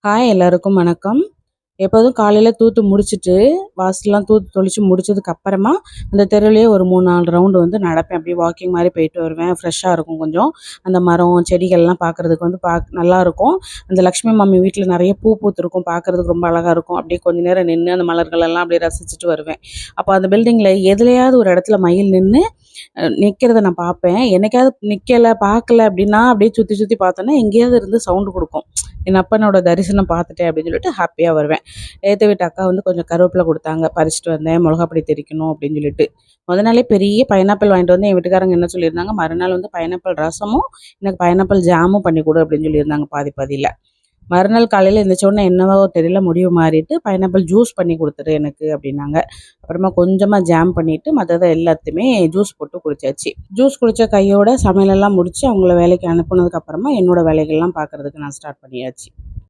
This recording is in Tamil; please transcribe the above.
ஹாய் எல்லாருக்கும் வணக்கம். எப்போதும் காலையில் தூத்து முடிச்சுட்டு வாசல்லாம் தூத்து தொளிச்சு முடிச்சதுக்கு அப்புறமா அந்த தெருவிலேயே ஒரு 3-4 ரவுண்டு வந்து நடப்பேன். அப்படியே வாக்கிங் மாதிரி போயிட்டு வருவேன். ஃப்ரெஷ்ஷாக இருக்கும் கொஞ்சம். அந்த மரம் செடிகள்லாம் பார்க்குறதுக்கு வந்து நல்லாயிருக்கும். அந்த லக்ஷ்மி மாமி வீட்டில் நிறைய பூ பூத்திருக்கும், பார்க்குறதுக்கு ரொம்ப அழகாக இருக்கும். அப்படியே கொஞ்சம் நேரம் நின்று அந்த மலர்களெல்லாம் அப்படியே ரசிச்சுட்டு வருவேன். அப்போ அந்த பில்டிங்கில் எதுலையாவது ஒரு இடத்துல மயில் நின்று நிற்கிறத நான் பார்ப்பேன். என்னைக்காவது நிற்கலை பார்க்கல அப்படின்னா அப்படியே சுற்றி சுற்றி பார்த்தோன்னா எங்கேயாவது இருந்து சவுண்டு கொடுக்கும். என் அப்பனோட தரிசனம் பார்த்துட்டேன் அப்படின்னு சொல்லிட்டு ஹாப்பியாக வருவேன். ஏற்ற வீட்டு அக்கா வந்து கொஞ்சம் கருவேப்பிலை கொடுத்தாங்க, பறிச்சுட்டு வந்தேன். மிளகாப்பொடி தெறிக்கணும் அப்படின்னு சொல்லிட்டு நாளே பெரிய பைனாப்பிள் வாங்கிட்டு வந்து என் வீட்டுக்காரங்க என்ன சொல்லியிருந்தாங்க, மறுநாள் வந்து பைனாப்பிள் ரசமும் எனக்கு பைனாப்பிள் ஜாமும் பண்ணி கொடு அப்படின்னு சொல்லியிருந்தாங்க பாதி பாதியில். மறுநாள் காலையில் எழுந்திரிச்சோடனே என்னவோ தெரியல, முடிவு மாறிட்டு பைனாப்பிள் ஜூஸ் பண்ணி கொடுத்துரு எனக்கு அப்படின்னாங்க. அப்புறமா கொஞ்சமாக ஜாம் பண்ணிவிட்டு மற்றதை எல்லாத்தையுமே ஜூஸ் போட்டு குடித்தாச்சு. ஜூஸ் குடித்த கையோட சமையலெல்லாம் முடித்து அவங்கள வேலைக்கு அனுப்புனதுக்கப்புறமா என்னோடய வேலைகள்லாம் பார்க்குறதுக்கு நான் ஸ்டார்ட் பண்ணியாச்சு.